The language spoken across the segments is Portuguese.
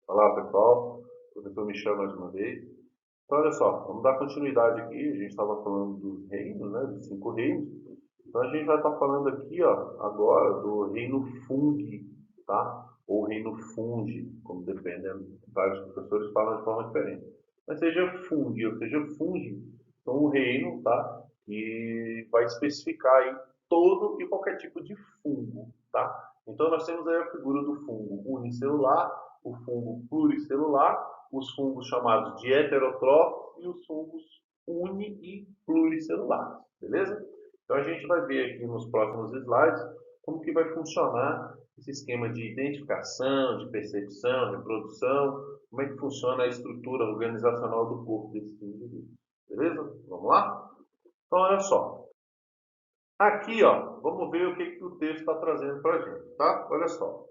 Olá, pessoal. O professor Michel mais uma vez. Então, olha só, vamos dar continuidade aqui. A gente estava falando dos reinos, né, dos 5 reinos. Então, a gente vai estar falando aqui, ó, agora do reino Fungi, tá? Ou reino Fungi, como dependendo, vários professores falam de forma diferente. Mas seja Fungi, ou seja Fungi, são um reino, tá? Que vai especificar aí todo e qualquer tipo de fungo, tá? Então, nós temos aí a figura do fungo unicelular, o fungo pluricelular, os fungos chamados de heterotróficos e os fungos uni e pluricelulares, beleza? Então a gente vai ver aqui nos próximos slides como que vai funcionar esse esquema de identificação, de percepção, reprodução, como é que funciona a estrutura organizacional do corpo desses indivíduos, beleza? Vamos lá? Então olha só, aqui ó, vamos ver o que o texto está trazendo para a gente, tá? Olha só.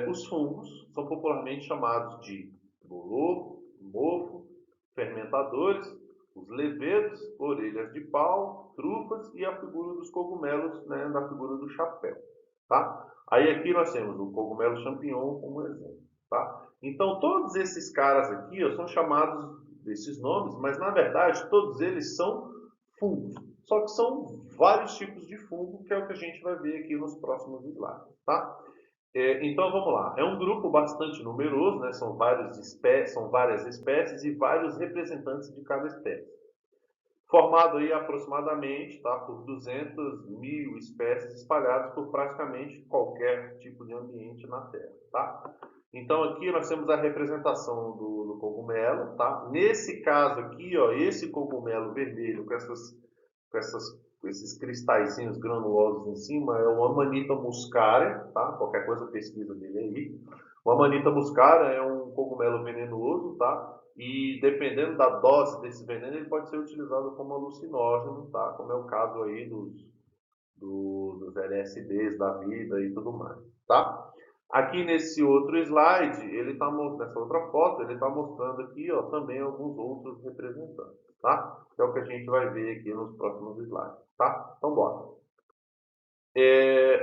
Os fungos são popularmente chamados de bolor, mofo, fermentadores, os levedos, orelhas de pau, trufas e a figura dos cogumelos, né, da figura do chapéu. Tá? Aí aqui nós temos o cogumelo champignon como exemplo. Tá? Então todos esses caras aqui ó, são chamados desses nomes, mas na verdade todos eles são fungos. Só que são vários tipos de fungo, que é o que a gente vai ver aqui nos próximos slides. Tá? Então vamos lá. É um grupo bastante numeroso, né? São várias espécies e vários representantes de cada espécie. Formado aí aproximadamente, tá, por 200 mil espécies espalhadas por praticamente qualquer tipo de ambiente na Terra, tá? Então aqui nós temos a representação do cogumelo, tá? Nesse caso aqui, ó, esse cogumelo vermelho com essas, com esses cristalzinhos granulosos em cima é o Amanita muscaria, tá? Qualquer coisa pesquisa dele aí. O Amanita muscaria é um cogumelo venenoso, tá? E dependendo da dose desse veneno, ele pode ser utilizado como alucinógeno, tá? Como é o caso aí dos LSDs da vida e tudo mais, tá? Aqui nesse outro slide, nessa outra foto, ele está mostrando aqui, ó, também alguns outros representantes, tá? Que é o que a gente vai ver aqui nos próximos slides, tá? Então, bora.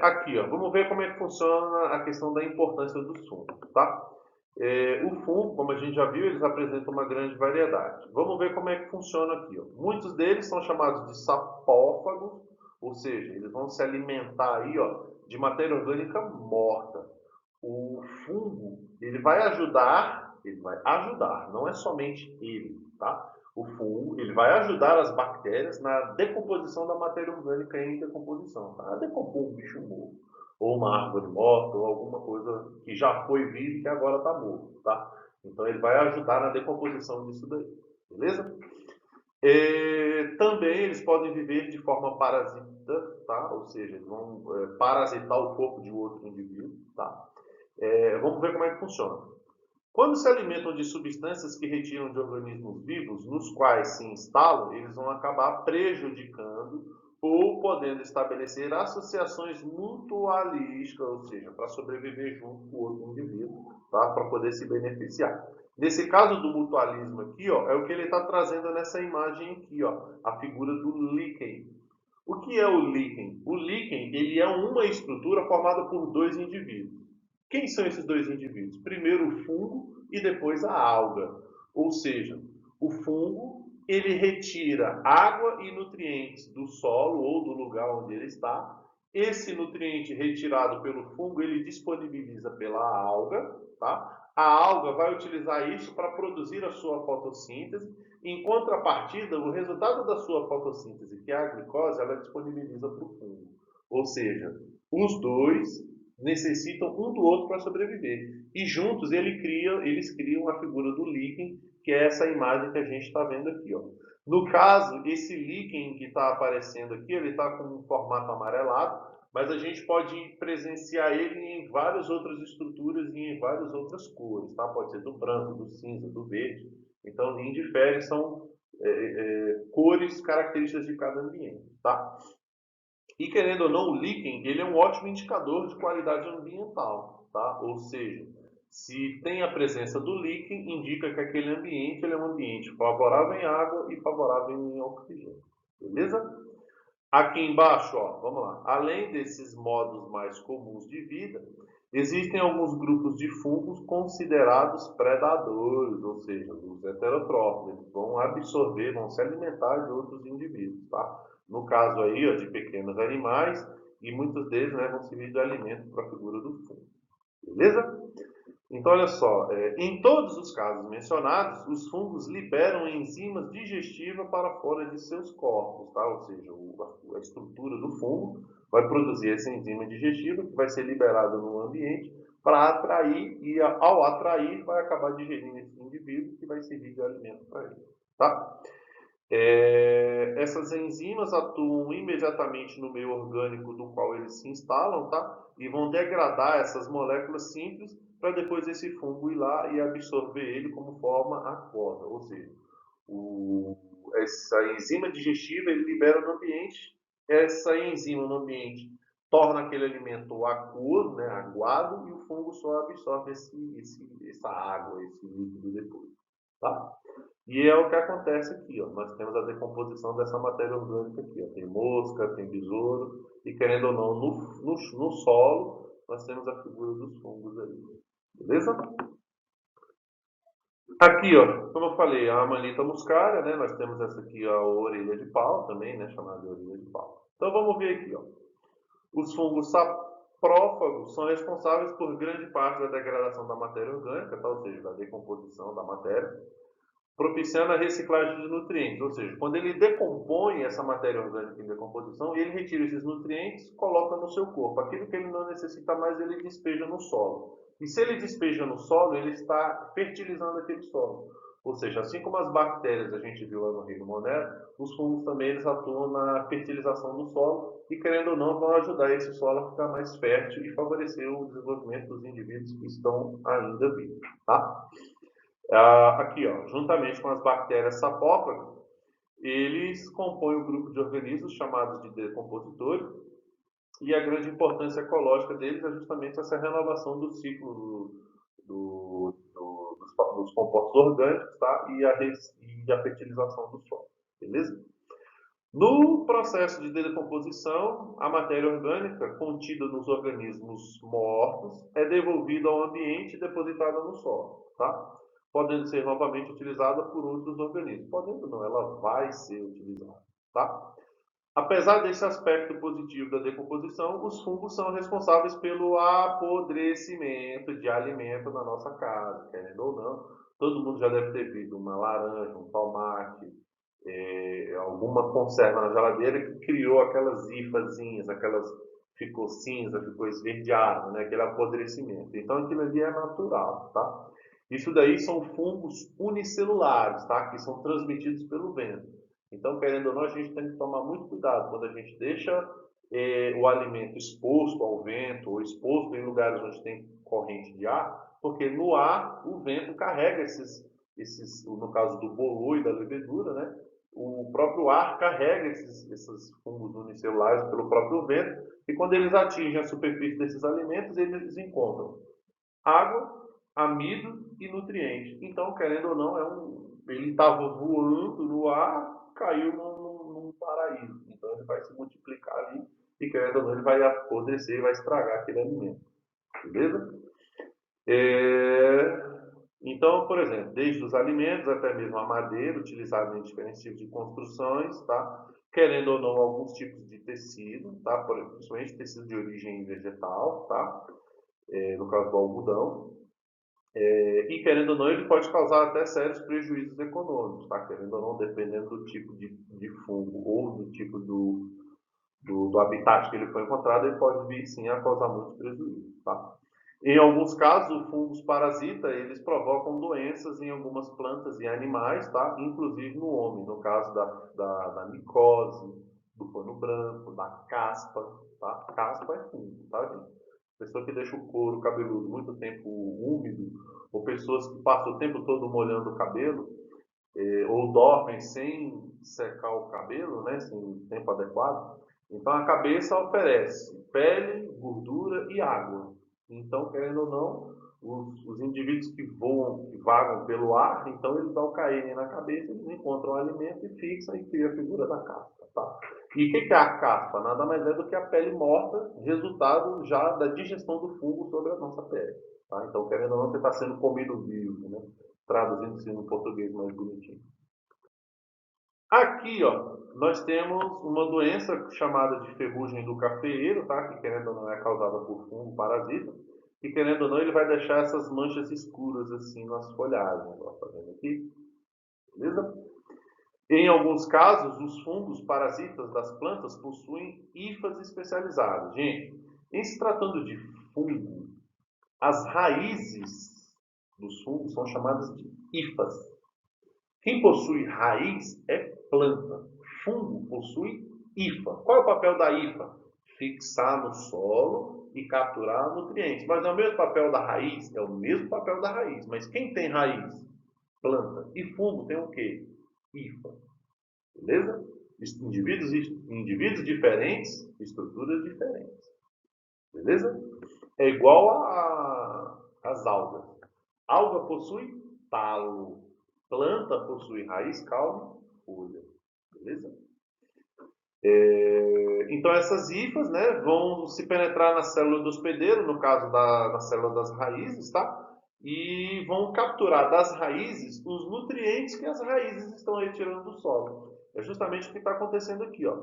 Aqui, ó, vamos ver como é que funciona a questão da importância dos fungos, tá? O fungo, como a gente já viu, eles apresentam uma grande variedade. Vamos ver como é que funciona aqui. Ó. Muitos deles são chamados de sapófagos, ou seja, eles vão se alimentar aí, ó, de matéria orgânica morta. O fungo, ele vai ajudar, não é somente ele, tá? O fungo, ele vai ajudar as bactérias na decomposição da matéria orgânica em decomposição, tá? A decompor um bicho morto, ou uma árvore morta, ou alguma coisa que já foi viva e que agora está morto, tá? Então ele vai ajudar na decomposição disso daí, beleza? Também eles podem viver de forma parasita, tá? Ou seja, eles vão parasitar o corpo de outro indivíduo, tá? Vamos ver como é que funciona. Quando se alimentam de substâncias que retiram de organismos vivos, nos quais se instalam, eles vão acabar prejudicando ou podendo estabelecer associações mutualísticas, ou seja, para sobreviver junto com o outro indivíduo, tá? Para poder se beneficiar. Nesse caso do mutualismo aqui, ó, é o que ele está trazendo nessa imagem aqui, ó, a figura do líquen. O que é o líquen? O líquen ele é uma estrutura formada por dois indivíduos. Quem são esses dois indivíduos? Primeiro o fungo e depois a alga. Ou seja, o fungo ele retira água e nutrientes do solo ou do lugar onde ele está. Esse nutriente retirado pelo fungo ele disponibiliza pela alga, tá? A alga vai utilizar isso para produzir a sua fotossíntese. Em contrapartida, o resultado da sua fotossíntese, que é a glicose, ela disponibiliza para o fungo. Ou seja, os dois necessitam um do outro para sobreviver. E juntos eles criam a figura do líquen, que é essa imagem que a gente está vendo aqui. Ó. No caso, esse líquen que está aparecendo aqui, ele está com um formato amarelado, mas a gente pode presenciar ele em várias outras estruturas e em várias outras cores. Tá? Pode ser do branco, do cinza, do verde. Então, indifere, são cores características de cada ambiente. Tá? E querendo ou não, o líquen ele é um ótimo indicador de qualidade ambiental, tá? Ou seja, se tem a presença do líquen, indica que aquele ambiente ele é um ambiente favorável em água e favorável em oxigênio. Beleza? Aqui embaixo, ó, vamos lá. Além desses modos mais comuns de vida, Existem alguns grupos de fungos considerados predadores, ou seja, os heterótrofos, eles vão absorver, vão se alimentar de outros indivíduos, tá? No caso aí, ó, de pequenos animais, e muitos deles, né, vão servir de alimento para a figura do fungo, beleza? Então, olha só, em todos os casos mencionados, os fungos liberam enzimas digestivas para fora de seus corpos, tá? Ou seja, a estrutura do fungo vai produzir essa enzima digestiva que vai ser liberada no ambiente para atrair e, ao atrair, vai acabar digerindo esse indivíduo que vai servir de alimento para ele, tá? Essas enzimas atuam imediatamente no meio orgânico do qual eles se instalam, tá? E vão degradar essas moléculas simples para depois esse fungo ir lá e absorver ele como forma aquosa. Ou seja, essa enzima digestiva ele libera no ambiente, essa enzima no ambiente torna aquele alimento aquoso, né, aguado, e o fungo só absorve essa água, esse líquido depois, tá? E é o que acontece aqui, ó. Nós temos a decomposição dessa matéria orgânica aqui, ó. Tem mosca, tem besouro, e querendo ou não, no solo, nós temos a figura dos fungos ali. Beleza? Aqui, ó, como eu falei, a Amanita muscaria, né? Nós temos essa aqui, a orelha de pau também, né? Chamada de orelha de pau. Então vamos ver aqui, ó. Os fungos saprófagos são responsáveis por grande parte da degradação da matéria orgânica, tá? Ou seja, da decomposição da matéria, propiciando a reciclagem de nutrientes, ou seja, quando ele decompõe essa matéria orgânica em decomposição, ele retira esses nutrientes, coloca no seu corpo. Aquilo que ele não necessita mais, ele despeja no solo. E se ele despeja no solo, ele está fertilizando aquele solo. Ou seja, assim como as bactérias a gente viu lá no Reino Monero, os fungos também eles atuam na fertilização do solo e, querendo ou não, vão ajudar esse solo a ficar mais fértil e favorecer o desenvolvimento dos indivíduos que estão ainda vivos. Tá? Aqui, ó, juntamente com as bactérias sapófagas, eles compõem o grupo de organismos chamados de decompositores, e a grande importância ecológica deles é justamente essa renovação do ciclo dos compostos orgânicos, tá? E a fertilização do solo, beleza? No processo de decomposição, a matéria orgânica contida nos organismos mortos é devolvida ao ambiente e depositada no solo, tá? Podendo ser novamente utilizada por outros organismos. Podendo não, ela vai ser utilizada, tá? Apesar desse aspecto positivo da decomposição, os fungos são responsáveis pelo apodrecimento de alimento na nossa casa, querendo ou não. Todo mundo já deve ter visto uma laranja, um tomate, alguma conserva na geladeira que criou aquelas hifazinhas, ficou cinza, ficou esverdeado, né? Aquele apodrecimento. Então aquilo ali é natural, tá? Isso daí são fungos unicelulares, tá? Que são transmitidos pelo vento. Então, querendo ou não, a gente tem que tomar muito cuidado quando a gente deixa o alimento exposto ao vento ou exposto em lugares onde tem corrente de ar, porque no ar o vento carrega no caso do bolor e da levedura, né? O próprio ar carrega esses fungos unicelulares pelo próprio vento, e quando eles atingem a superfície desses alimentos, eles encontram água, amido e nutrientes. Então, querendo ou não, ele estava voando no ar, caiu num paraíso. Então, ele vai se multiplicar ali e, querendo ou não, ele vai apodrecer e vai estragar aquele alimento. Beleza? Então, por exemplo, desde os alimentos até mesmo a madeira, utilizada em diferentes tipos de construções, tá? Querendo ou não, alguns tipos de tecido, tá? Principalmente tecido de origem vegetal, tá? No caso do algodão. E querendo ou não, ele pode causar até sérios prejuízos econômicos, tá? Querendo ou não, dependendo do tipo de fungo ou do tipo do habitat que ele foi encontrado, ele pode vir sim a causar muitos prejuízos, tá? Em alguns casos, os fungos parasitas, eles provocam doenças em algumas plantas e animais, tá? Inclusive no homem, no caso da micose, do pano branco, da caspa, tá? Caspa é fungo, tá, gente? Pessoa que deixa o couro cabeludo muito tempo úmido, ou pessoas que passam o tempo todo molhando o cabelo, ou dormem sem secar o cabelo, né, sem tempo adequado. Então a cabeça oferece pele, gordura e água. Então, querendo ou não, os indivíduos que voam, que vagam pelo ar, então eles ao caírem na cabeça, eles encontram o alimento e fixam e criam a figura da casca, tá? E o que é a caspa? Nada mais é do que a pele morta, resultado já da digestão do fungo sobre a nossa pele. Tá? Então, querendo ou não, você está sendo comido vivo, né? Traduzindo-se no português mais bonitinho. Aqui, ó, nós temos uma doença chamada de ferrugem do cafeeiro, tá? Que querendo ou não é causada por fungo parasita. E querendo ou não, ele vai deixar essas manchas escuras assim nas folhagens. Ó, tá vendo aqui? Beleza? Em alguns casos, os fungos parasitas das plantas possuem hifas especializadas. Gente, em se tratando de fungo, as raízes dos fungos são chamadas de hifas. Quem possui raiz é planta. Fungo possui hifa. Qual é o papel da hifa? Fixar no solo e capturar nutrientes. Mas é o mesmo papel da raiz? É o mesmo papel da raiz. Mas quem tem raiz? Planta. E fungo tem o quê? Hifa. Beleza? Indivíduos diferentes, estruturas diferentes. Beleza? É igual às algas. Alga possui talo. Planta possui raiz, caule, folha. Beleza? Então essas hifas, né, vão se penetrar na célula do hospedeiro, no caso da célula das raízes, tá? E vão capturar das raízes os nutrientes que as raízes estão retirando do solo. É justamente o que está acontecendo aqui, ó.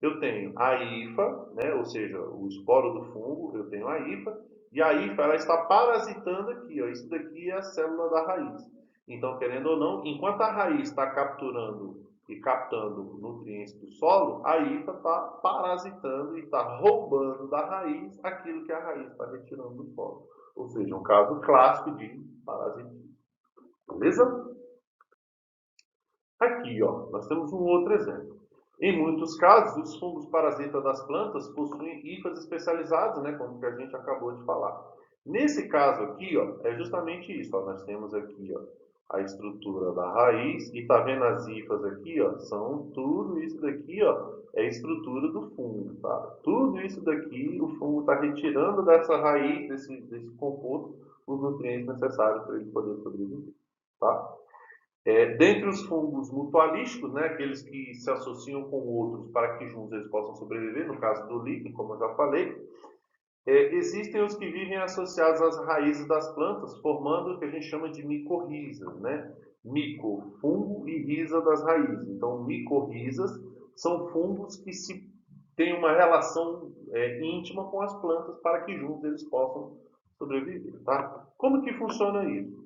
Eu tenho a hifa, né, ou seja, o esporo do fungo, eu tenho a hifa, e a hifa ela está parasitando aqui, ó. Isso daqui é a célula da raiz. Então, querendo ou não, enquanto a raiz está capturando e captando nutrientes do solo, a hifa está parasitando e está roubando da raiz aquilo que a raiz está retirando do solo. Ou seja, um caso clássico de parasitismo. Beleza? Aqui, ó, nós temos um outro exemplo. Em muitos casos, os fungos parasitas das plantas possuem hifas especializadas, né, como que a gente acabou de falar. Nesse caso aqui, ó, é justamente isso. Ó, nós temos aqui, ó, a estrutura da raiz e tá vendo as hifas aqui, ó, são tudo isso daqui, ó, é a estrutura do fungo, tá? Tudo isso daqui o fungo está retirando dessa raiz, desse composto, os nutrientes necessários para ele poder sobreviver, tá? Dentre os fungos mutualísticos, né, aqueles que se associam com outros para que juntos eles possam sobreviver, no caso do líquen, como eu já falei, existem os que vivem associados às raízes das plantas, formando o que a gente chama de micorrizas, né? Mico, fungo e risa das raízes. Então, micorrizas são fungos que têm uma relação íntima com as plantas para que juntos eles possam sobreviver, tá? Como que funciona isso?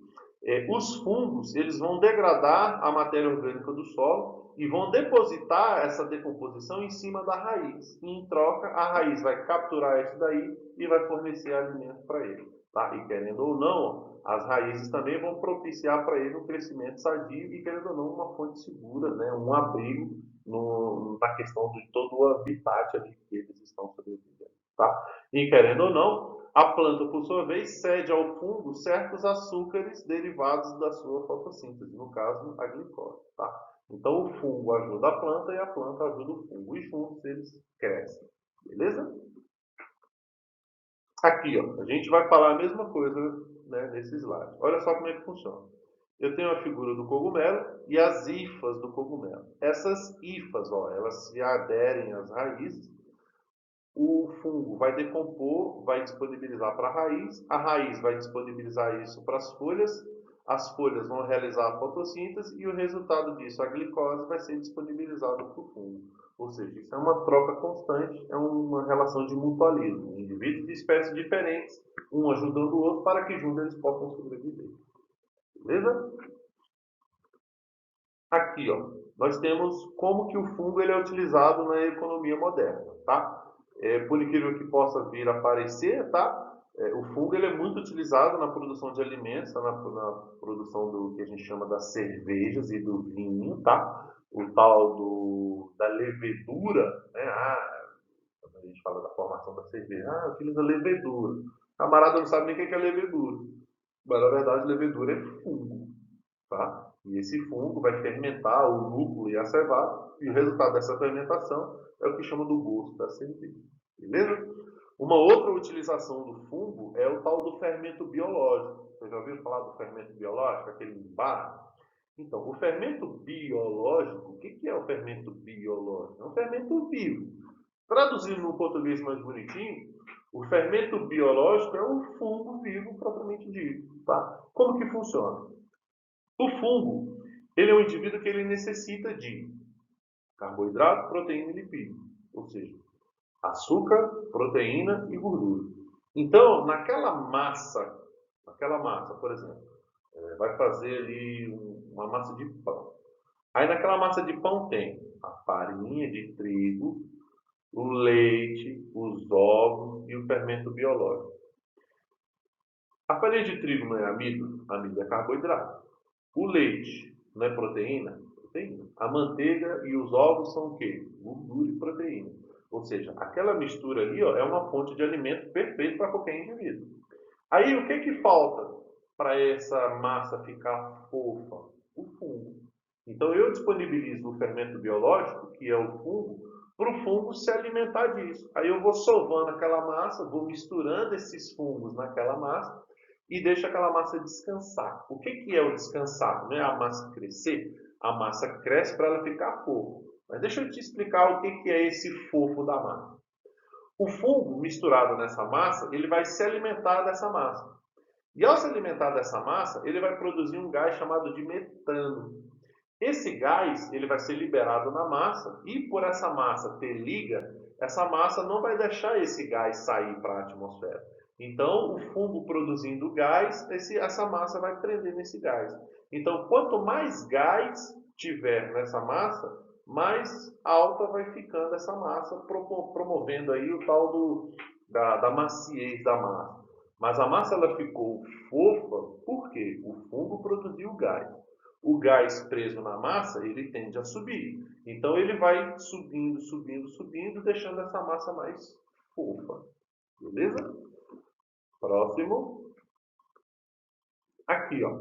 Os fungos eles vão degradar a matéria orgânica do solo e vão depositar essa decomposição em cima da raiz. E, em troca, a raiz vai capturar isso daí e vai fornecer alimento para ele. Tá? E querendo ou não, as raízes também vão propiciar para ele um crescimento sadio e, querendo ou não, uma fonte segura, né? Um abrigo na questão de todo o habitat ali que eles estão sobrevivendo. Tá? E, querendo ou não, a planta, por sua vez, cede ao fungo certos açúcares derivados da sua fotossíntese, no caso, a glicose. Tá? Então, o fungo ajuda a planta e a planta ajuda o fungo. E juntos eles crescem. Beleza? Aqui, ó, a gente vai falar a mesma coisa, né, nesse slide. Olha só como é que funciona. Eu tenho a figura do cogumelo e as hifas do cogumelo. Essas hifas, ó, elas se aderem às raízes. O fungo vai decompor, vai disponibilizar para a raiz vai disponibilizar isso para as folhas vão realizar a fotossíntese e o resultado disso, a glicose, vai ser disponibilizado para o fungo. Ou seja, isso é uma troca constante, é uma relação de mutualismo. Indivíduos de espécies diferentes, um ajudando o outro para que juntos eles possam sobreviver. Beleza? Aqui, ó, nós temos como que o fungo ele é utilizado na economia moderna, tá? Por incrível que possa vir a parecer, tá? O fungo ele é muito utilizado na produção de alimentos, tá? Na produção do que a gente chama das cervejas e do vinho, tá? O tal da levedura, né? Quando a gente fala da formação da cerveja, utiliza levedura. O camarada não sabe nem o que é levedura, mas na verdade levedura é fungo. Tá? E esse fungo vai fermentar o lúpulo e a cevada, e o resultado dessa fermentação é o que chama do gosto da cerveja. Beleza? Uma outra utilização do fungo é o tal do fermento biológico. Você já ouviu falar do fermento biológico, aquele em barra? Então, o fermento biológico, o que é o fermento biológico? É um fermento vivo. Traduzindo no português mais bonitinho, o fermento biológico é um fungo vivo propriamente dito. Tá? Como que funciona? O fungo, ele é um indivíduo que ele necessita de carboidrato, proteína e lipídio. Ou seja, açúcar, proteína e gordura. Então, naquela massa, por exemplo, vai fazer ali uma massa de pão. Aí naquela massa de pão tem a farinha de trigo, o leite, os ovos e o fermento biológico. A farinha de trigo não é amido? Amido é carboidrato. O leite não é proteína? Proteína. A manteiga e os ovos são o quê? Gordura e proteína. Ou seja, aquela mistura ali ó, é uma fonte de alimento perfeito para qualquer indivíduo. Aí o que falta para essa massa ficar fofa? O fungo. Então eu disponibilizo o fermento biológico, que é o fungo, para o fungo se alimentar disso. Aí eu vou sovando aquela massa, vou misturando esses fungos naquela massa e deixo aquela massa descansar. O que é o descansar? Não é a massa crescer? A massa cresce para ela ficar fofa. Mas deixa eu te explicar o que é esse fofo da massa. O fungo misturado nessa massa, ele vai se alimentar dessa massa. E ao se alimentar dessa massa, ele vai produzir um gás chamado de metano. Esse gás ele vai ser liberado na massa e por essa massa ter liga, essa massa não vai deixar esse gás sair para a atmosfera. Então, o fungo produzindo gás, essa massa vai prender nesse gás. Então, quanto mais gás tiver nessa massa, mais alta vai ficando essa massa, promovendo aí o tal da maciez da massa. Mas a massa ela ficou fofa porque o fungo produziu gás. O gás preso na massa, ele tende a subir. Então ele vai subindo, subindo, subindo, deixando essa massa mais fofa. Beleza? Próximo. Aqui, ó.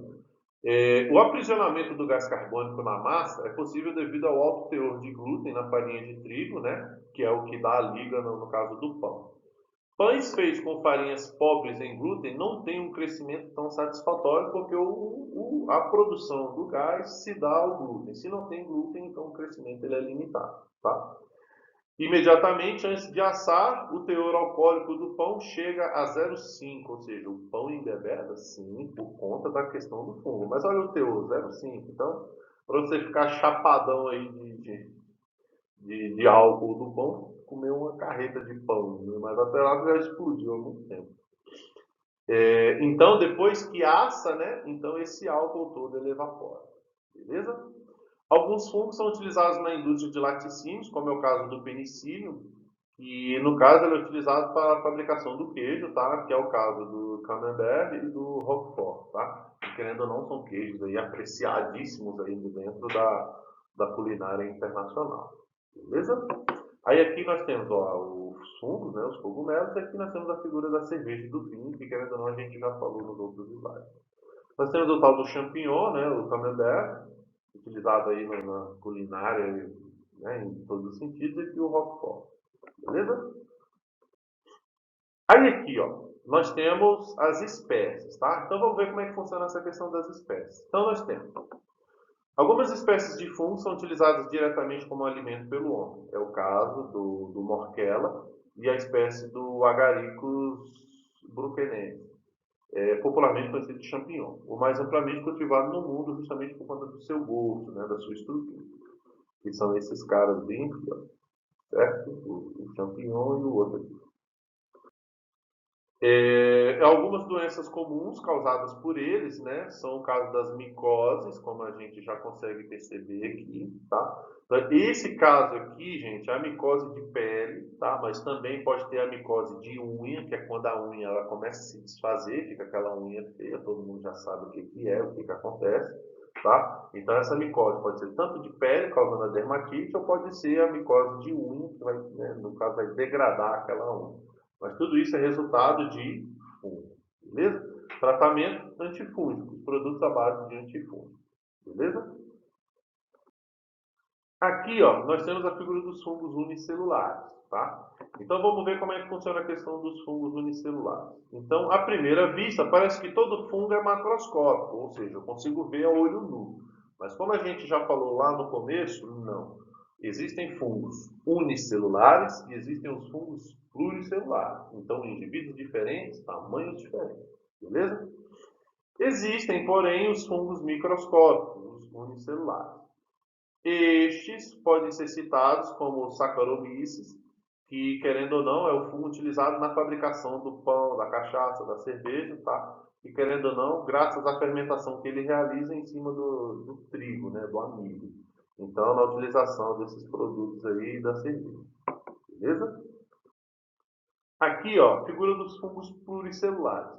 O aprisionamento do gás carbônico na massa é possível devido ao alto teor de glúten na farinha de trigo, né? Que é o que dá a liga no caso do pão. Pães feitos com farinhas pobres em glúten não têm um crescimento tão satisfatório porque a produção do gás se dá ao glúten. Se não tem glúten, então o crescimento ele é limitado. Tá? Imediatamente antes de assar, o teor alcoólico do pão chega a 0,5, ou seja, o pão embebeda sim por conta da questão do fungo. Mas olha o teor, 0,5. Então, para você ficar chapadão aí de álcool do pão, comer uma carreta de pão, né? Mas até lá já explodiu há muito tempo. Então, depois que assa, né? Então esse álcool todo ele evapora. Beleza? Alguns fungos são utilizados na indústria de laticínios, como é o caso do penicílio, e no caso ele é utilizado para a fabricação do queijo, tá? Que é o caso do camembert e do roquefort, tá? E, querendo ou não, são queijos aí apreciadíssimos aí dentro da culinária internacional. Beleza? Aí aqui nós temos ó, os fungos, né, os cogumelos, e aqui nós temos a figura da cerveja e do vinho, que querendo ou não a gente já falou nos outros slides. Nós temos o tal do champignon, né, o camembert, utilizado aí na culinária, né, em todos os sentidos, e aqui o roquefort. Beleza? Aí aqui, ó, nós temos as espécies, tá? Então vamos ver como é que funciona essa questão das espécies. Então nós temos algumas espécies de fungos são utilizadas diretamente como alimento pelo homem. É o caso do morquela e a espécie do Agaricus bruckenensis, popularmente conhecido de champignon, o mais amplamente cultivado no mundo justamente por conta do seu gosto, né, da sua estrutura. Que são esses caras bem aqui, ó, certo? O champignon e o outro aqui. Algumas doenças comuns causadas por eles, né, são o caso das micoses, como a gente já consegue perceber aqui, tá? Esse caso aqui, gente, é a micose de pele, tá? Mas também pode ter a micose de unha, que é quando a unha ela começa a se desfazer, fica aquela unha feia, todo mundo já sabe o que é, o que acontece, tá? Então essa micose pode ser tanto de pele, causando a dermatite, ou pode ser a micose de unha, que vai, né, no caso, vai degradar aquela unha. Mas tudo isso é resultado de fungo, beleza? Tratamento antifúngico, produtos à base de antifúngico, beleza? Aqui, ó, nós temos a figura dos fungos unicelulares, tá? Então vamos ver como é que funciona a questão dos fungos unicelulares. Então, à primeira vista, parece que todo fungo é macroscópico, ou seja, eu consigo ver a olho nu. Mas como a gente já falou lá no começo, não. Existem fungos unicelulares e existem os fungos pluricelulares. Então, indivíduos diferentes, tamanhos diferentes. Beleza? Existem, porém, os fungos microscópicos, os unicelulares. Estes podem ser citados como Saccharomyces, que, querendo ou não, é o fungo utilizado na fabricação do pão, da cachaça, da cerveja, tá? E, querendo ou não, graças à fermentação que ele realiza em cima do trigo, né, do amido. Então, na utilização desses produtos aí da cerveja. Beleza? Aqui, ó, figura dos fungos pluricelulares.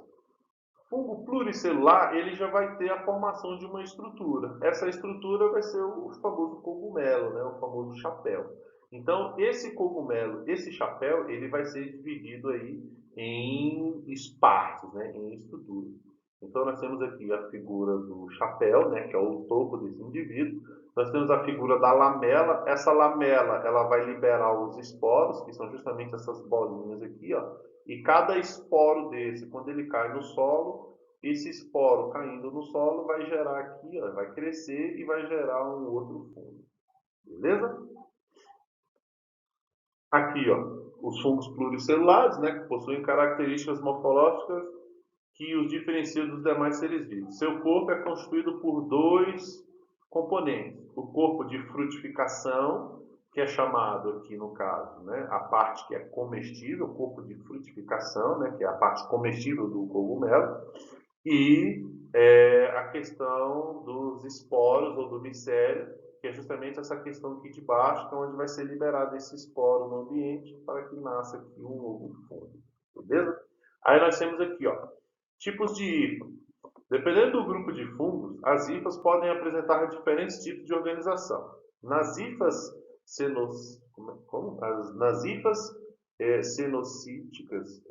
Fungo pluricelular, ele já vai ter a formação de uma estrutura. Essa estrutura vai ser o famoso cogumelo, né? O famoso chapéu. Então, esse cogumelo, esse chapéu, ele vai ser dividido aí em partes, né? Em estruturas. Então, nós temos aqui a figura do chapéu, né? Que é o topo desse indivíduo. Nós temos a figura da lamela. Essa lamela, ela vai liberar os esporos, que são justamente essas bolinhas aqui, ó. E cada esporo desse, quando ele cai no solo, esse esporo caindo no solo vai gerar aqui, ó, vai crescer e vai gerar um outro fungo. Beleza? Aqui, ó, os fungos pluricelulares, né, que possuem características morfológicas que os diferenciam dos demais seres vivos. Seu corpo é constituído por dois componentes. O corpo de frutificação, que é chamado aqui no caso, né, a parte que é comestível, o corpo de frutificação, né, que é a parte comestível do cogumelo, e a questão dos esporos ou do micélio, que é justamente essa questão aqui de baixo, que é onde vai ser liberado esse esporo no ambiente para que nasça aqui um novo fungo. Beleza? Aí nós temos aqui, ó, tipos de hifa. Dependendo do grupo de fungos, as hifas podem apresentar diferentes tipos de organização. Nas hifas nas hifas cenocíticas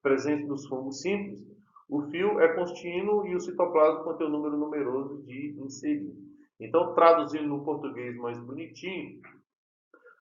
presentes nos fungos simples, o fio é contínuo e o citoplasma contém um número numeroso de inseridos. Então, traduzindo no português mais bonitinho,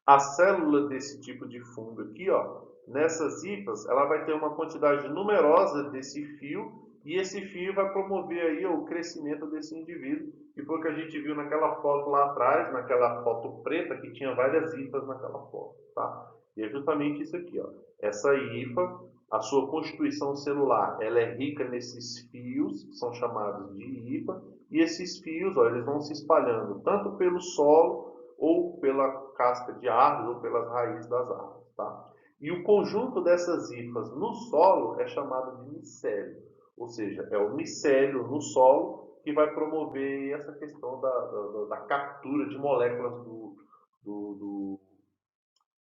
a célula desse tipo de fungo aqui, ó, nessas hifas, ela vai ter uma quantidade numerosa desse fio e esse fio vai promover aí o crescimento desse indivíduo, que foi o que a gente viu naquela foto lá atrás, naquela foto preta que tinha várias hifas naquela foto, tá? E é justamente isso aqui, ó. Essa hifa, a sua constituição celular, ela é rica nesses fios, que são chamados de hifa, e esses fios, ó, eles vão se espalhando tanto pelo solo ou pela casca de árvores ou pelas raízes das árvores, tá? E o conjunto dessas hifas no solo é chamado de micélio, ou seja, é o micélio no solo que vai promover essa questão da captura de moléculas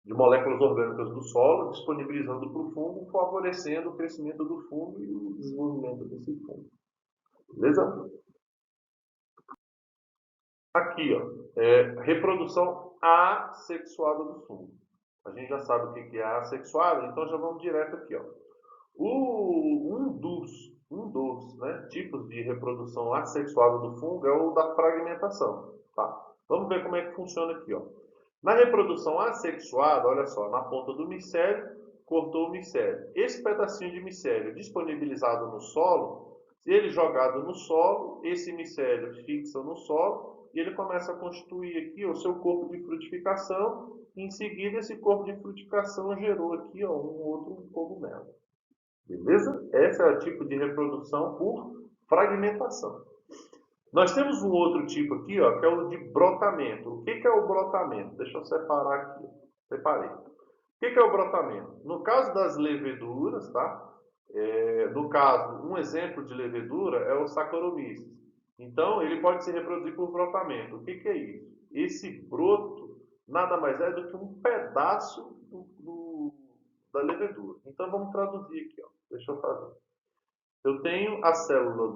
de moléculas orgânicas do solo, disponibilizando para o fungo, favorecendo o crescimento do fungo e o desenvolvimento desse fungo. Beleza? Aqui, ó, reprodução assexuada do fungo. A gente já sabe o que é assexuada, então já vamos direto aqui, ó. Um dos tipos de reprodução assexuada do fungo é o da fragmentação, tá? Vamos ver como é que funciona aqui, ó. Na reprodução assexuada, olha só, na ponta do micélio, cortou o micélio. Esse pedacinho de micélio disponibilizado no solo, se ele jogado no solo, esse micélio fixa no solo e ele começa a constituir aqui o seu corpo de frutificação. E em seguida, esse corpo de frutificação gerou aqui ó, um outro cogumelo. Beleza? Esse é o tipo de reprodução por fragmentação. Nós temos um outro tipo aqui, ó, que é o de brotamento. O que é o brotamento? Deixa eu separar aqui. Separei. O que é o brotamento? No caso das leveduras, tá? No caso, um exemplo de levedura é o Saccharomyces. Então, ele pode se reproduzir por brotamento. O que é isso? Esse broto nada mais é do que um pedaço da levedura. Então, vamos traduzir aqui. Ó. Deixa eu fazer. Eu tenho a célula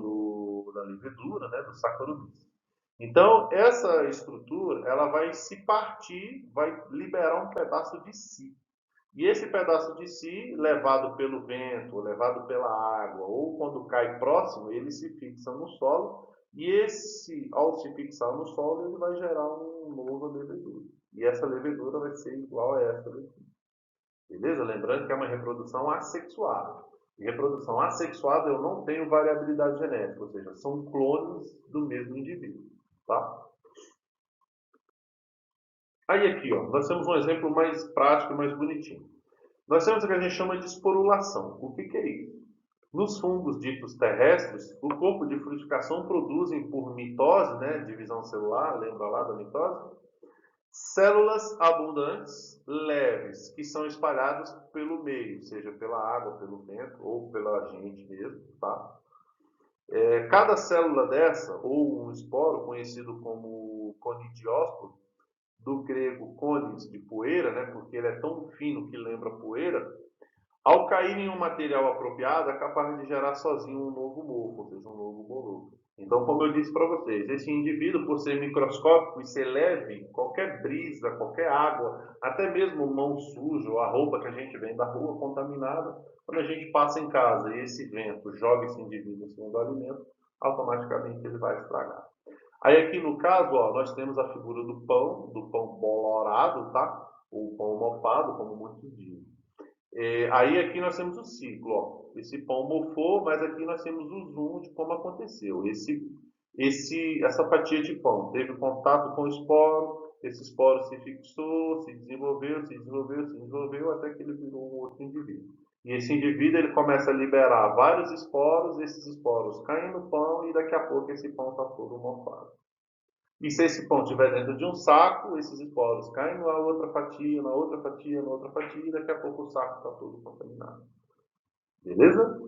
da levedura, né, do Saccharomyces. Então, essa estrutura ela vai se partir, vai liberar um pedaço de si. E esse pedaço de si, levado pelo vento, levado pela água, ou quando cai próximo, ele se fixa no solo. E esse, ao se fixar no solo, ele vai gerar uma nova levedura. E essa levedura vai ser igual a essa daqui. Beleza? Lembrando que é uma reprodução assexuada. E reprodução assexuada eu não tenho variabilidade genética, ou seja, são clones do mesmo indivíduo. tá? Aí aqui, ó, nós temos um exemplo mais prático e mais bonitinho. Nós temos o que a gente chama de esporulação. O que é isso? Nos fungos ditos terrestres, o corpo de frutificação produzem por mitose, né, divisão celular, lembra lá da mitose? Células abundantes, leves, que são espalhadas pelo meio, seja pela água, pelo vento ou pela gente mesmo, tá? Cada célula dessa, ou um esporo, conhecido como conidiósporo, do grego conis, de poeira, né, porque ele é tão fino que lembra poeira, ao cair em um material apropriado, é capaz de gerar sozinho um novo morfo, ou seja, um novo boloto. Então, como eu disse para vocês, esse indivíduo, por ser microscópico e ser leve, qualquer brisa, qualquer água, até mesmo mão suja, ou a roupa que a gente vem da rua contaminada, quando a gente passa em casa e esse vento joga esse indivíduo em cima do alimento, automaticamente ele vai estragar. Aí aqui no caso, ó, nós temos a figura do pão bolorado, tá? Ou pão mofado, como muitos dizem. Aí aqui nós temos o ciclo, ó. Esse pão mofou, mas aqui nós temos o zoom de como aconteceu. Essa fatia de pão teve contato com o esporo, esse esporo se fixou, se desenvolveu, se desenvolveu, se desenvolveu, até que ele virou um outro indivíduo. E esse indivíduo ele começa a liberar vários esporos, esses esporos caem no pão e daqui a pouco esse pão está todo mofado. E se esse pão estiver dentro de um saco, esses esporos caem na outra fatia, na outra fatia, na outra fatia, e daqui a pouco o saco está todo contaminado. Beleza?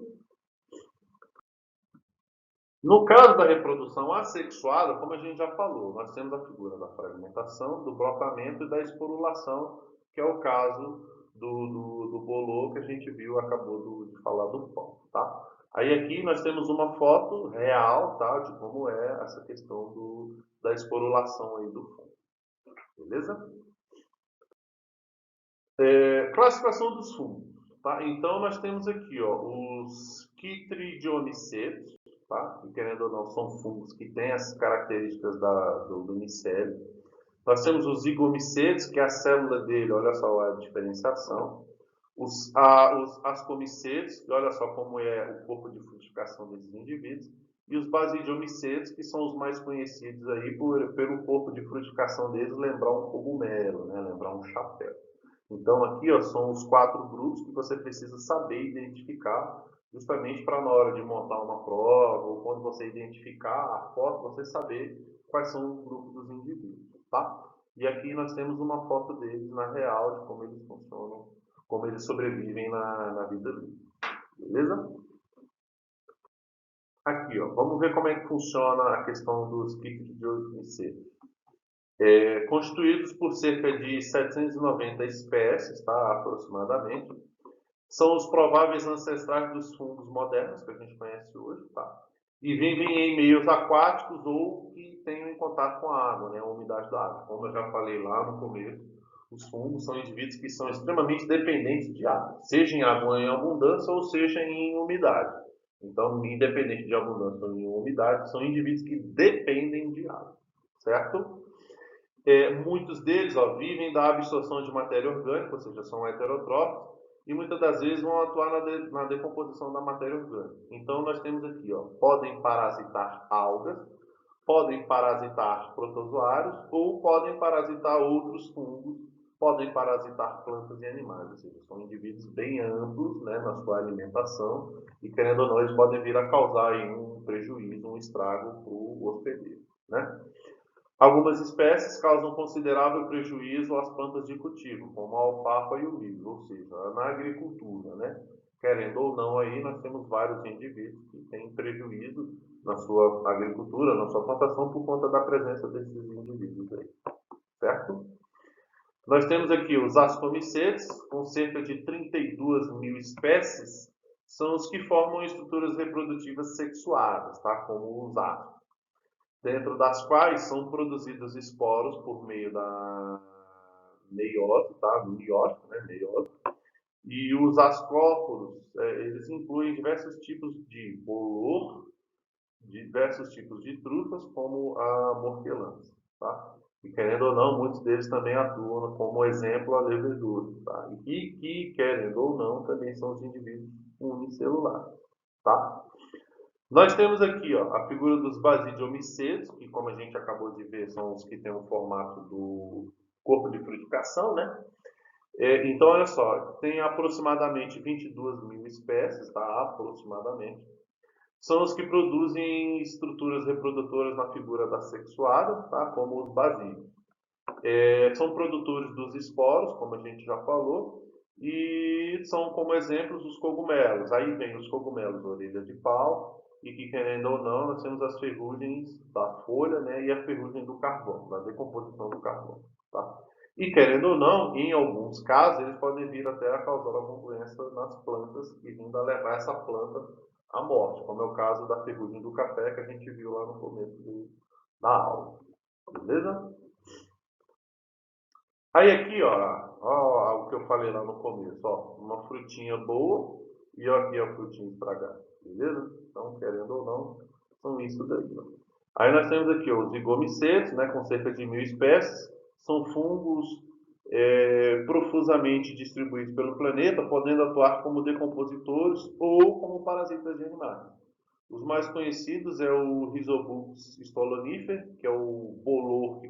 No caso da reprodução assexuada, como a gente já falou, nós temos a figura da fragmentação, do brocamento e da esporulação, que é o caso do bolô que a gente viu, acabou de falar do pão, tá? Aí aqui nós temos uma foto real, tá, de como é essa questão da esporulação aí do fungo. Beleza? Classificação dos fungos. Tá? Então, nós temos aqui ó, os quitridiomicetos, tá? Que querendo ou não, são fungos que têm as características do micélio. Nós temos os zigomicetos, que é a célula dele, olha só a diferenciação. Os ascomicetos, que olha só como é o corpo de frutificação desses indivíduos. E os basidiomicetos, que são os mais conhecidos aí pelo corpo de frutificação deles lembrar um cogumelo, né? Lembrar um chapéu. Então, aqui ó, são os 4 grupos que você precisa saber identificar, justamente para na hora de montar uma prova, ou quando você identificar a foto, você saber quais são os grupos dos indivíduos, tá? E aqui nós temos uma foto deles na real, de como eles funcionam, como eles sobrevivem na vida livre. Beleza? Aqui, ó, vamos ver como é que funciona a questão dos kits de ouricetos. Constituídos por cerca de 790 espécies, tá, aproximadamente, são os prováveis ancestrais dos fungos modernos que a gente conhece hoje, tá? E vivem em meios aquáticos ou que tenham em contato com a água, né, a umidade da água. Como eu já falei lá no começo, os fungos são indivíduos que são extremamente dependentes de água, seja em água em abundância ou seja em umidade. Então, independente de abundância ou em umidade, são indivíduos que dependem de água, certo? Muitos deles ó, vivem da absorção de matéria orgânica, ou seja, são heterotróficos, e muitas das vezes vão atuar na decomposição da matéria orgânica. Então, nós temos aqui, ó, podem parasitar algas, podem parasitar protozoários, ou podem parasitar outros fungos, podem parasitar plantas e animais, ou seja, são indivíduos bem amplos, né, na sua alimentação, e querendo ou não, eles podem vir a causar aí um prejuízo, um estrago para o hospedeiro, né? Algumas espécies causam considerável prejuízo às plantas de cultivo, como a alfafa e o milho, ou seja, na agricultura, né? Querendo ou não, aí nós temos vários indivíduos que têm prejuízo na sua agricultura, na sua plantação, por conta da presença desses indivíduos aí, certo? Nós temos aqui os ascomicetes, com cerca de 32 mil espécies, são os que formam estruturas reprodutivas sexuadas, tá? Como os átomos, dentro das quais são produzidos esporos por meio da meiose, tá? Meiose, né? Meiose. E os ascóporos, eles incluem diversos tipos de bolor, diversos tipos de trufas, como a morquelância, tá? E querendo ou não, muitos deles também atuam como exemplo a levedura, tá? E que, querendo ou não, também são os indivíduos unicelulares, tá? Nós temos aqui ó, a figura dos basidiomicêtos, que como a gente acabou de ver, são os que têm o formato do corpo de frutificação, né? Então, olha só, tem aproximadamente 22 mil espécies, tá? Aproximadamente. São os que produzem estruturas reprodutoras na figura da sexuada, tá? Como os basídeos. São produtores dos esporos, como a gente já falou, e são como exemplos os cogumelos. Aí vem os cogumelos orelha de pau, e que querendo ou não, nós temos as ferrugens da folha, né, e a ferrugem do carvão, da decomposição do carvão. Tá? E querendo ou não, em alguns casos, eles podem vir até a causar alguma doença nas plantas e vindo a levar essa planta à morte, como é o caso da ferrugem do café que a gente viu lá no começo da aula. Beleza? Aí aqui, ó, o que eu falei lá no começo, ó, uma frutinha boa e ó, aqui a frutinha estragada, beleza? Então, querendo ou não, são isso daí, ó. Aí nós temos aqui ó, os zigomicetos, né, com cerca de 1000 espécies, são fungos profusamente distribuídos pelo planeta, podendo atuar como decompositores ou como parasitas de animais. Os mais conhecidos é o Rhizobulbus stolonifer, que é o bolor que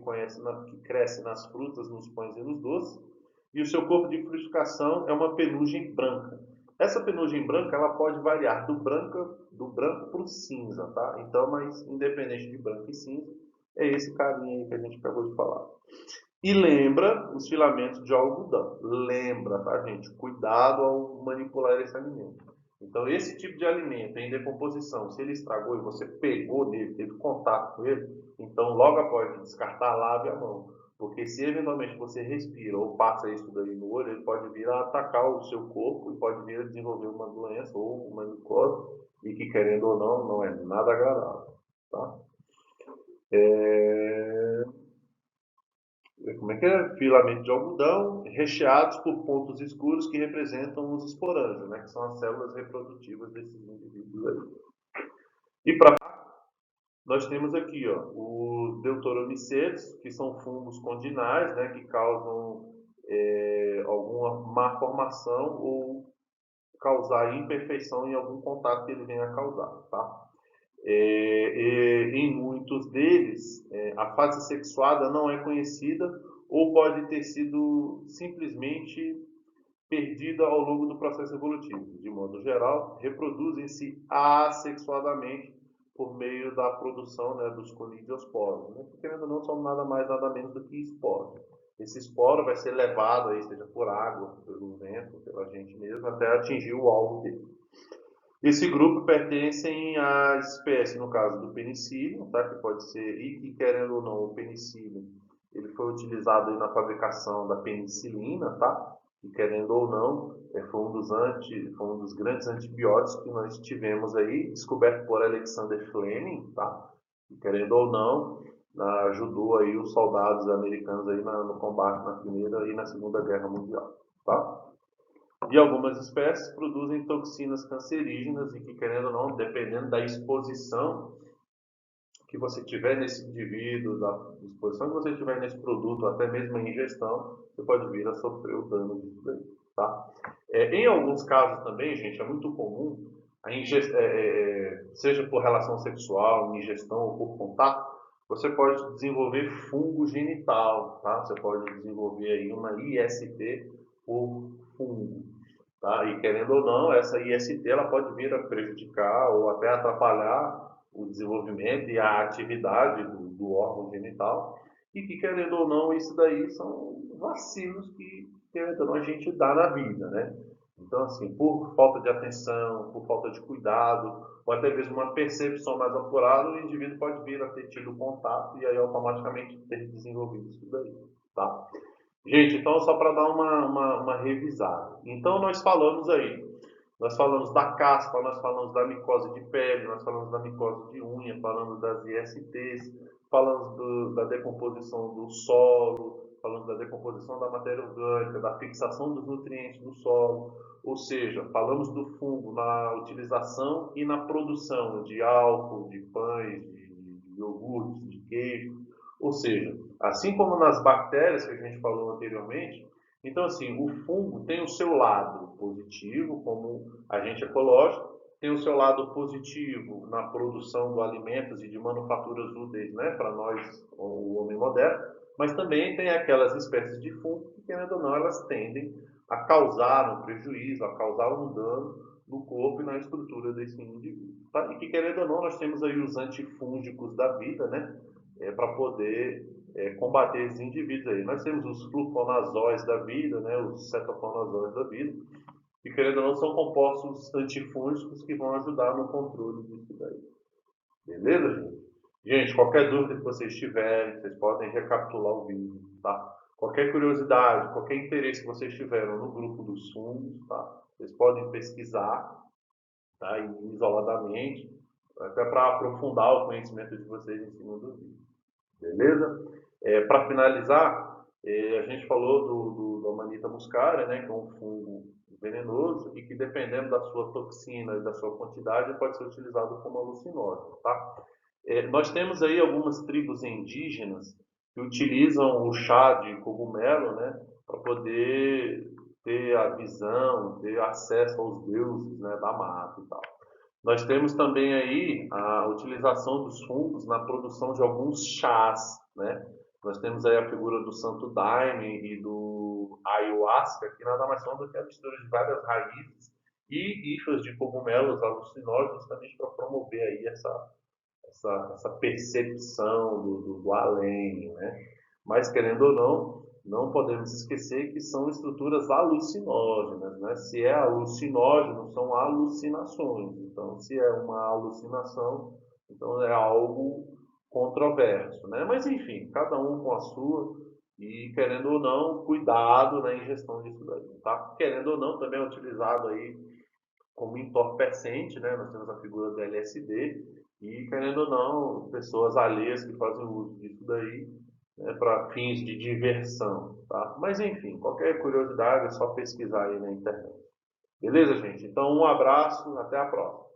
cresce nas frutas, nos pães e nos doces, e o seu corpo de frutificação é uma penugem branca. Essa penugem branca ela pode variar do branco para o cinza, tá? Então, mas independente de branco e cinza, é esse carinha aí que a gente acabou de falar. E lembra os filamentos de algodão. Lembra, tá, gente? Cuidado ao manipular esse alimento. Então, esse tipo de alimento em decomposição, se ele estragou e você pegou nele, teve contato com ele, então logo após descartar, lave a mão. Porque se eventualmente você respira ou passa isso daí no olho, ele pode vir a atacar o seu corpo e pode vir a desenvolver uma doença ou uma micose e que, querendo ou não, não é nada agradável. Tá? Como é que é? Filamento de algodão recheados por pontos escuros que representam os esporângios, né? Que são as células reprodutivas desses indivíduos aí. E para nós temos aqui ó, os deuteromicetos, que são fungos condinais, né? Que causam alguma malformação ou causar imperfeição em algum contato que ele venha a causar, tá? Em muitos deles, a fase sexuada não é conhecida ou pode ter sido simplesmente perdida ao longo do processo evolutivo. De modo geral, reproduzem-se assexuadamente por meio da produção, né, dos conidiosporos, né, que querendo ou não são nada mais nada menos do que esporos. Esse esporo vai ser levado, aí, seja por água, pelo vento, pela gente mesmo, até atingir o alvo dele. Esse grupo pertencem à espécie, no caso do penicílio, tá? Que pode ser, e que querendo ou não, o penicílio, ele foi utilizado aí na fabricação da penicilina, tá? E querendo ou não, foi um dos grandes antibióticos que nós tivemos aí, descoberto por Alexander Fleming, tá? E querendo ou não, ajudou aí os soldados americanos aí no combate na Primeira e na Segunda Guerra Mundial, tá? E algumas espécies produzem toxinas cancerígenas e que, querendo ou não, dependendo da exposição que você tiver nesse indivíduo, da exposição que você tiver nesse produto, até mesmo a ingestão, você pode vir a sofrer o dano disso daí, tá? Em alguns casos também, gente, é muito comum, seja por relação sexual, ingestão ou por contato, você pode desenvolver fungo genital, tá? Você pode desenvolver aí uma IST por fungo. Tá? E querendo ou não, essa IST ela pode vir a prejudicar ou até atrapalhar o desenvolvimento e a atividade do órgão genital. E que, querendo ou não, isso daí são vacilos que, querendo ou não, a gente dá na vida, né? Então, assim, por falta de atenção, por falta de cuidado, ou até mesmo uma percepção mais apurada, o indivíduo pode vir a ter tido contato e aí automaticamente ter desenvolvido isso daí, tá? Gente, então só para dar uma revisada. Então nós falamos da caspa, nós falamos da micose de pele, nós falamos da micose de unha, falamos das ISTs, falamos da decomposição do solo, falamos da decomposição da matéria orgânica, da fixação dos nutrientes no solo, ou seja, falamos do fungo na utilização e na produção de álcool, de pães, de iogurtes, de queijo, ou seja, assim como nas bactérias que a gente falou anteriormente, então assim, o fungo tem o seu lado positivo como agente ecológico, tem o seu lado positivo na produção de alimentos e de manufaturas úteis, né, para nós, o homem moderno, mas também tem aquelas espécies de fungo que, querendo ou não, elas tendem a causar um prejuízo, a causar um dano no corpo e na estrutura desse indivíduo. Tá? E que, querendo ou não, nós temos aí os antifúngicos da vida, né, para poder combater esses indivíduos aí. Nós temos os fluconazóis da vida, né, os cetoconazóis da vida, que, querendo ou não, são compostos antifúngicos que vão ajudar no controle disso daí. Beleza, gente? Gente, qualquer dúvida que vocês tiverem, vocês podem recapitular o vídeo, tá? Qualquer curiosidade, qualquer interesse que vocês tiveram no grupo dos fungos, tá? Vocês podem pesquisar, tá? Isoladamente, até para aprofundar o conhecimento de vocês em cima do vídeo. Beleza? Para finalizar, a gente falou da Amanita muscaria, né, que é um fungo venenoso e que, dependendo da sua toxina e da sua quantidade, pode ser utilizado como alucinógeno. Tá? Nós temos aí algumas tribos indígenas que utilizam o chá de cogumelo, né, para poder ter a visão, ter acesso aos deuses, né, da mata e tal. Nós temos também aí a utilização dos fungos na produção de alguns chás, né? Nós temos aí a figura do Santo Daime e do ayahuasca, que nada mais são do que a mistura de várias raízes e hifas de cogumelos alucinógenos, justamente para promover aí essa percepção do além, né? Mas, querendo ou não, não podemos esquecer que são estruturas alucinógenas, né? Se é alucinógeno, são alucinações. Então, se é uma alucinação, então é algo controverso, né? Mas, enfim, cada um com a sua e, querendo ou não, cuidado na ingestão disso daí, tá? Querendo ou não, também é utilizado aí como entorpecente, né? Nós temos a figura do LSD e, querendo ou não, pessoas alheias que fazem uso disso daí, né, para fins de diversão, tá? Mas enfim, qualquer curiosidade é só pesquisar aí na internet. Beleza, gente? Então, um abraço, até a próxima.